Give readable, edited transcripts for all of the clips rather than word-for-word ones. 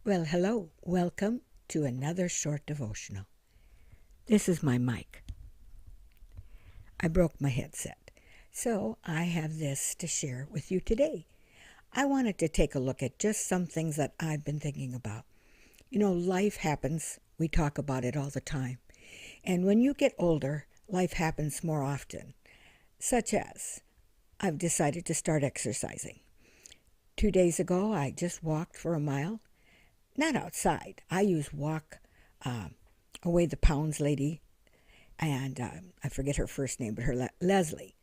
Well, hello. Welcome to another short devotional. This is my mic. I broke my headset, so I have this to share with you today. I wanted to take a look at just some things that I've been thinking about. Life happens. We talk about it all the time. And when you get older, life happens more often, such as I've decided to start exercising. 2 days ago, I just walked for a mile. Not outside. I use walk away the pounds lady, and I forget her first name, but Leslie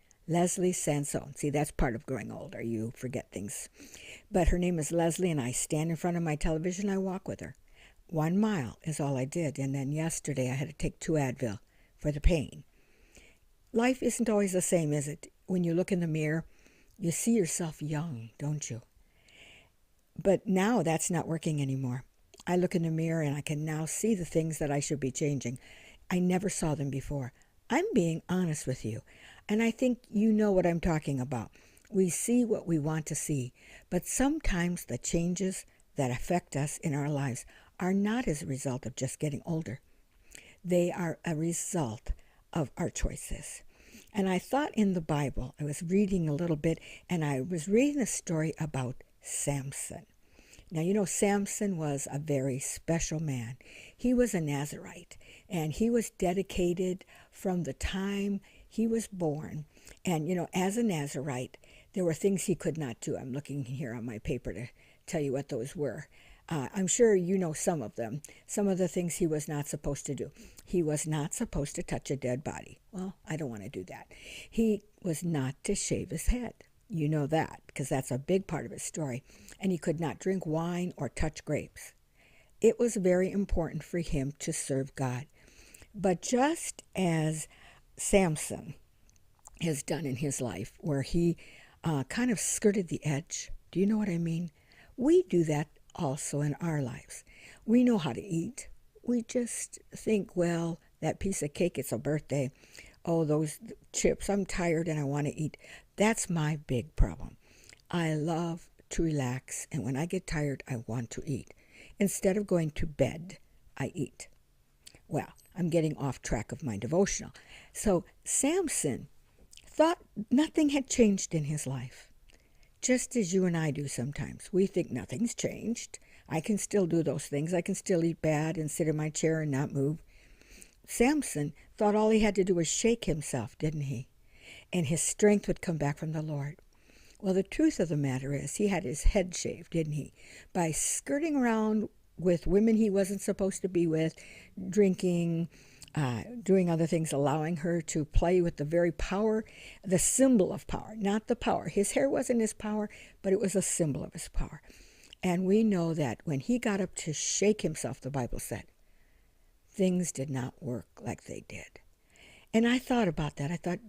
Sansone. See, that's part of growing older. You forget things. But her name is Leslie, and I stand in front of my television. I walk with her. 1 mile is all I did, and then yesterday I had to take 2 Advil for the pain. Life isn't always the same, is it? When you look in the mirror, you see yourself young, don't you? But now that's not working anymore. I look in the mirror and I can now see the things that I should be changing. I never saw them before. I'm being honest with you, and I think you know what I'm talking about. We see what we want to see, but sometimes the changes that affect us in our lives are not as a result of just getting older. They are a result of our choices. And I thought in the Bible, I was reading a little bit, and I was reading a story about Samson. Now, Samson was a very special man. He was a Nazarite, and he was dedicated from the time he was born. And, as a Nazarite, there were things he could not do. I'm looking here on my paper to tell you what those were. I'm sure you know some of them. Some of the things he was not supposed to do. He was not supposed to touch a dead body. Well, I don't want to do that. He was not to shave his head. You know that, because that's a big part of his story. And he could not drink wine or touch grapes. It was very important for him to serve God. But just as Samson has done in his life, where he kind of skirted the edge, do you know what I mean? We do that also in our lives. We know how to eat. We just think, well, that piece of cake, it's a birthday. Oh, those chips, I'm tired and I want to eat. That's my big problem. I love to relax, and when I get tired, I want to eat. Instead of going to bed, I eat. Well, I'm getting off track of my devotional. So Samson thought nothing had changed in his life, just as you and I do sometimes. We think nothing's changed. I can still do those things. I can still eat bad and sit in my chair and not move. Samson thought all he had to do was shake himself, didn't he? And his strength would come back from the Lord. Well, the truth of the matter is he had his head shaved, didn't he? By skirting around with women he wasn't supposed to be with, drinking, doing other things, allowing her to play with the very power, the symbol of power, not the power. His hair wasn't his power, but it was a symbol of his power. And we know that when he got up to shake himself, the Bible said, things did not work like they did. And I thought about that. I thought,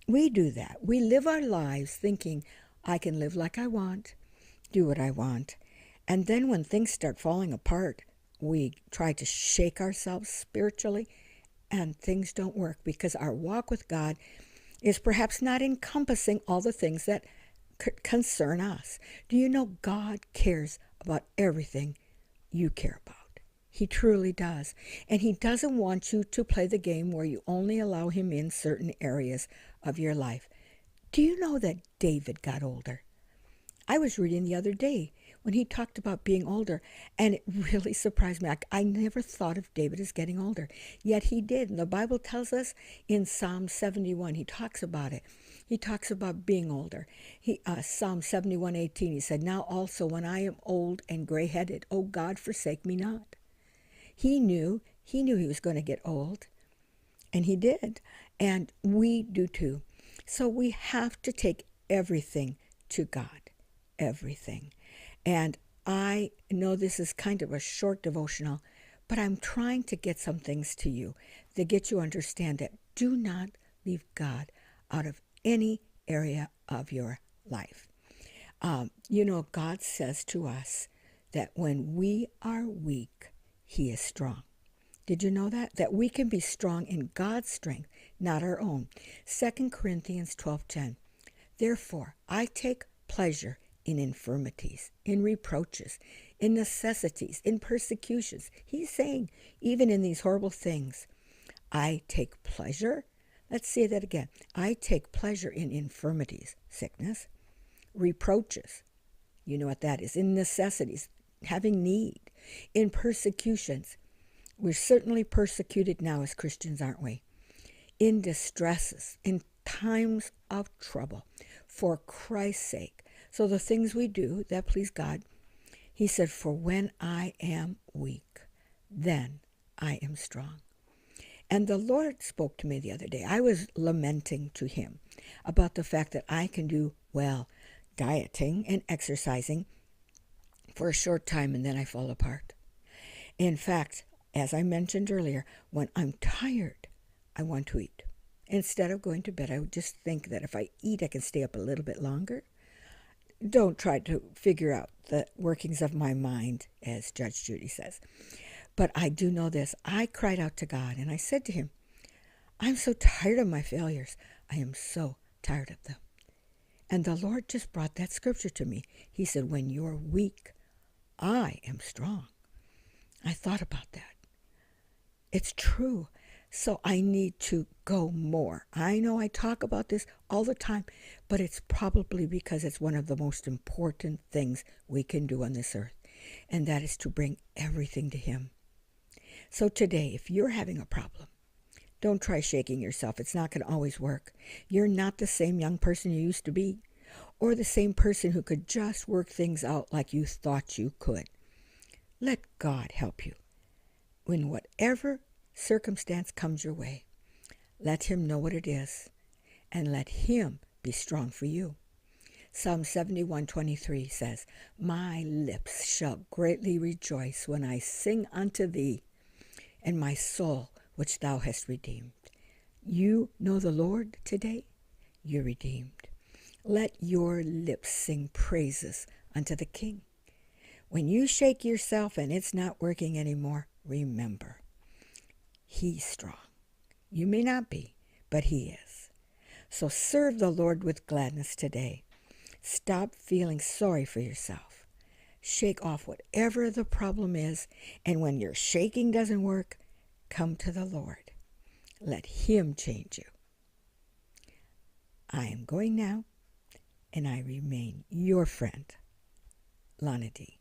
we do that. We live our lives thinking, I can live like I want, do what I want. And then when things start falling apart, we try to shake ourselves spiritually, and things don't work because our walk with God is perhaps not encompassing all the things that concern us. Do you know God cares about everything you care about? He truly does. And he doesn't want you to play the game where you only allow him in certain areas of your life. Do you know that David got older? I was reading the other day when he talked about being older, and it really surprised me. I never thought of David as getting older, yet he did. And the Bible tells us in Psalm 71, he talks about it. He talks about being older. Psalm 71:18, he said, now also when I am old and gray-headed, O God, forsake me not. He knew he was going to get old, and he did, and we do too. So we have to take everything to God, everything. And I know this is kind of a short devotional, but I'm trying to get some things to you that get you to understand that do not leave God out of any area of your life. God says to us that when we are weak, he is strong. Did you know that? That we can be strong in God's strength, not our own. 2 Corinthians 12:10. Therefore, I take pleasure in infirmities, in reproaches, in necessities, in persecutions. He's saying, even in these horrible things, I take pleasure. Let's say that again. I take pleasure in infirmities, sickness, reproaches. You know what that is. In necessities, having need, in persecutions. We're certainly persecuted now as Christians, aren't we? In distresses, in times of trouble, for Christ's sake. So the things we do that please God, he said, for when I am weak, then I am strong. And the Lord spoke to me the other day. I was lamenting to him about the fact that I can do well dieting and exercising for a short time and then I fall apart. In fact, as I mentioned earlier, when I'm tired, I want to eat. Instead of going to bed, I would just think that if I eat, I can stay up a little bit longer. Don't try to figure out the workings of my mind, as Judge Judy says. But I do know this. I cried out to God and I said to him, I'm so tired of my failures. I am so tired of them. And the Lord just brought that scripture to me. He said, when you're weak, I am strong. I thought about that. It's true. So I need to go more. I know I talk about this all the time, but it's probably because it's one of the most important things we can do on this earth, and that is to bring everything to him. So today, if you're having a problem, don't try shaking yourself. It's not going to always work. You're not the same young person you used to be, or the same person who could just work things out like you thought you could. Let God help you. In whatever circumstance comes your way, let him know what it is, and let him be strong for you. Psalm 71:23 says, my lips shall greatly rejoice when I sing unto thee, and my soul which thou hast redeemed. You know the Lord today? You're redeemed. Let your lips sing praises unto the King. When you shake yourself and it's not working anymore, remember, he's strong. You may not be, but he is. So serve the Lord with gladness today. Stop feeling sorry for yourself. Shake off whatever the problem is, and when your shaking doesn't work, come to the Lord. Let him change you. I am going now, and I remain your friend, Lana D.